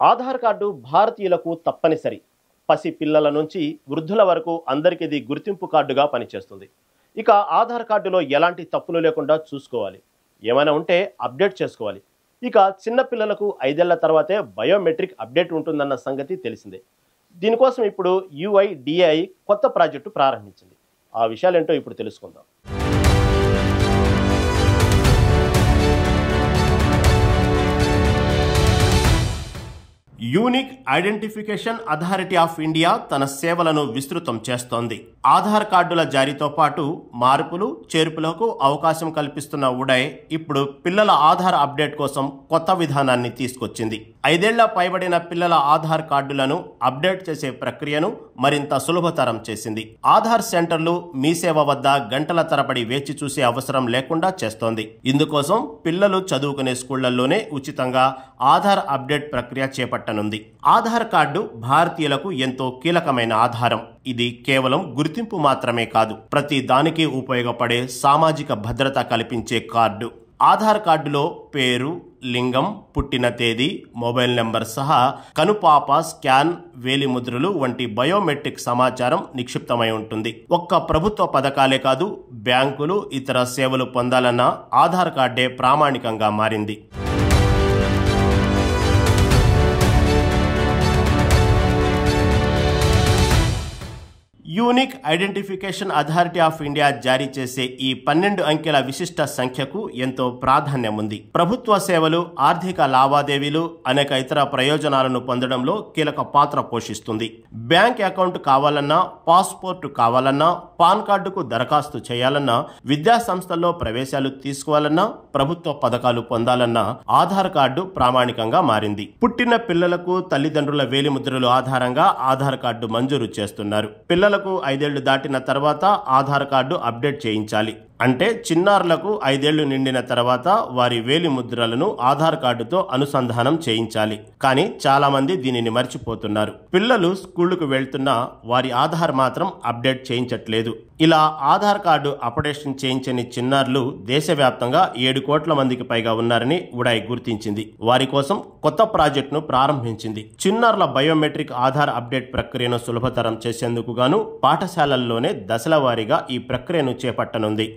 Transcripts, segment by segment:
Aadhaar card భారతీయులకు తప్పనిసరి. పసి పిల్లల నుంచి వృద్ధుల వరకు అందరికీ ఇది గుర్తింపు కార్డుగా పనిచేస్తుంది. ఇక ఆధార్ కార్డులో ఎలాంటి తప్పులు లేకుండా చూసుకోవాలి. ఏమైనా ఉంటే అప్డేట్ చేసుకోవాలి. ఇక చిన్న పిల్లలకు 5 ఏళ్ల తర్వాతే బయోమెట్రిక్ అప్డేట్ ఉంటుందన్న సంగతి తెలిసిందే. దీనికోసం ఇప్పుడు UIDAI కొత్త ప్రాజెక్టు ప్రారంభించింది. ఆ విషయాలేంటో ఇప్పుడు తెలుసుకుందాం. Unique identification authority of India తన సేవలను విస్తృతం చేస్తోంది. ఆధార్ కార్డుల జారీతో పాటు మార్పులు చేర్పులకు అవకాశం కల్పిస్తున్న UIDAI ఇప్పుడు పిల్లల ఆధార్ అప్డేట్ కోసం కొత్త విధానాన్ని తీసుకొచ్చింది. 5 ఏళ్ల పైబడిన పిల్లల ఆధార్ కార్డులను అప్డేట్ చేసే ప్రక్రియను మరింత సులభతరం చేసింది. ఆధార్ సెంటర్లు మీ సేవ వద్ద గంటల తరబడి వేచి చూసే అవసరం లేకుండా చేస్తోంది. ఇందుకోసం పిల్లలు చదువుకునే స్కూళ్లలోనే ఉచితంగా ఆధార్ అప్డేట్ ప్రక్రియ చేపట్టనుంది. ఆధార్ కార్డు భారతీయులకు ఎంతో కీలకమైన ఆధారం. ఇది కేవలం గుర్తింపు మాత్రమే కాదు, ప్రతి దానికి ఉపయోగపడే సామాజిక భద్రత కల్పించే కార్డు. ఆధార్ కార్డులో పేరు, లింగం, పుట్టిన తేదీ, మొబైల్ నెంబర్ సహా కనుపాప, స్కాన్, వేలిముద్రలు వంటి బయోమెట్రిక్ సమాచారం నిక్షిప్తమై ఉంటుంది. ఒక్క ప్రభుత్వ పథకాలే కాదు, బ్యాంకులు, ఇతర సేవలు పొందాలన్న ఆధార్ కార్డే ప్రామాణికంగా మారింది. Unique identification authority of India జారీ చేసే ఈ 12 అంకెల విశిష్ట సంఖ్యకు ఎంతో ప్రాధాన్యం ఉంది. ప్రభుత్వ సేవలు, ఆర్థిక లావాదేవీలు, అనేక ఇతర ప్రయోజనాలను పొందడంలో కీలక పాత్ర పోషిస్తుంది. బ్యాంక్ అకౌంట్ కావాలన్నా, పాస్పోర్ట్ కావాలన్నా, పాన్ కార్డుకు దరఖాస్తు చేయాలన్నా, విద్యా సంస్థల్లో ప్రవేశాలు తీసుకోవాలన్నా, ప్రభుత్వ పథకాలు పొందాలన్నా ఆధార్ కార్డు ప్రామాణికంగా మారింది. పుట్టిన పిల్లలకు తల్లిదండ్రుల వేలిముద్రలు ఆధారంగా ఆధార్ కార్డు మంజూరు చేస్తున్నారు. పిల్లలకు 5 ఏళ్లు దాటిన తర్వాత ఆధార్ కార్డు అప్డేట్ చేయించాలి. అంటే చిన్నారులకు 5 ఏళ్లు నిండిన తర్వాత వారి వేలి ముద్రలను ఆధార్ కార్డుతో అనుసంధానం చేయించాలి. కానీ చాలా మంది దీనిని మర్చిపోతున్నారు. పిల్లలు స్కూళ్లకు వెళ్తున్నా వారి ఆధార్ మాత్రం అప్డేట్ చేయించట్లేదు. ఇలా ఆధార్ కార్డు అప్డేషన్ చేయించని చిన్నారులు దేశవ్యాప్తంగా 7 కోట్ల మందికి పైగా ఉన్నారని UIDAI గుర్తించింది. వారి కోసం కొత్త ప్రాజెక్టును ప్రారంభించింది. చిన్నారుల బయోమెట్రిక్ ఆధార్ అప్డేట్ ప్రక్రియను సులభతరం చేసేందుకు గాను పాఠశాలల్లోనే దశల వారీగా ఈ ప్రక్రియను చేపట్టనుంది.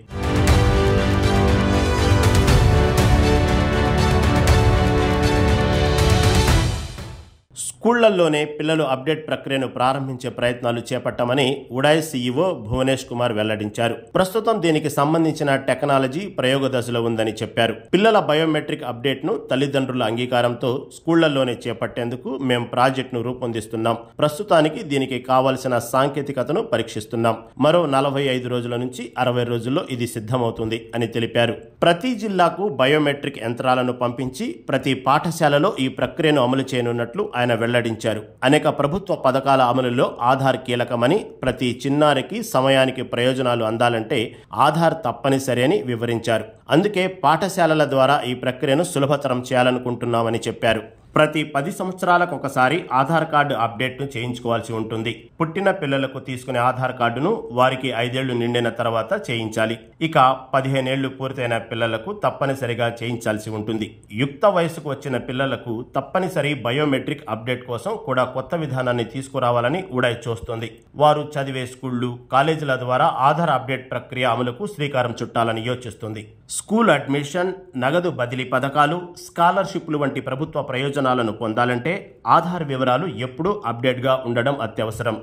స్కూళ్లలోనే పిల్లలు అప్డేట్ ప్రక్రియను ప్రారంభించే ప్రయత్నాలు చేపట్టామని UIDAI CEO భువనేష్ కుమార్ వెల్లడించారు. ప్రస్తుతం దీనికి సంబంధించిన టెక్నాలజీ ప్రయోగ దశలో ఉందని చెప్పారు. పిల్లల బయోమెట్రిక్ అప్డేట్ ను తల్లిదండ్రుల అంగీకారంతో స్కూళ్లలోనే చేపట్టేందుకు మేం ప్రాజెక్టును రూపొందిస్తున్నాం. ప్రస్తుతానికి దీనికి కావలసిన సాంకేతికతను పరీక్షిస్తున్నాం. మరో 45 రోజుల నుంచి 60 రోజుల్లో ఇది సిద్ధమవుతుంది అని తెలిపారు. ప్రతి జిల్లాకు బయోమెట్రిక్ యంత్రాలను పంపించి ప్రతి పాఠశాలలో ఈ ప్రక్రియను అమలు చేయనున్నట్లు ఆయన వెల్లడించారు. అనేక ప్రభుత్వ పథకాల అమలులో ఆధార్ కీలకమని, ప్రతి చిన్నారికి సమయానికి ప్రయోజనాలు అందాలంటే ఆధార్ తప్పనిసరి అని వివరించారు. అందుకే పాఠశాలల ద్వారా ఈ ప్రక్రియను సులభతరం చేయాలనుకుంటున్నామని చెప్పారు. ప్రతి 10 సంవత్సరాలకు ఒకసారి ఆధార్ కార్డు అప్డేట్ను చేయించుకోవాల్సి ఉంటుంది. పుట్టిన పిల్లలకు తీసుకునే ఆధార్ కార్డును వారికి 5 ఏళ్లు నిండిన తర్వాత చేయించాలి. ఇక 15 ఏళ్లు పూర్తయిన పిల్లలకు తప్పనిసరిగా చేయించాల్సి ఉంటుంది. యుక్త వయసుకు వచ్చిన పిల్లలకు తప్పనిసరి బయోమెట్రిక్ అప్డేట్ కోసం కూడా కొత్త విధానాన్ని తీసుకురావాలని UIDAI చూస్తోంది. వారు చదివే స్కూళ్లు, కాలేజీల ద్వారా ఆధార్ అప్డేట్ ప్రక్రియ అమలుకు శ్రీకారం చుట్టాలని యోచిస్తుంది. స్కూల్ అడ్మిషన్, నగదు బదిలీ పథకాలు, స్కాలర్షిప్లు వంటి ప్రభుత్వ ప్రయోజనాలను పొందాలంటే ఆధార్ వివరాలు ఎప్పుడూ అప్డేట్గా ఉండడం అత్యవసరం.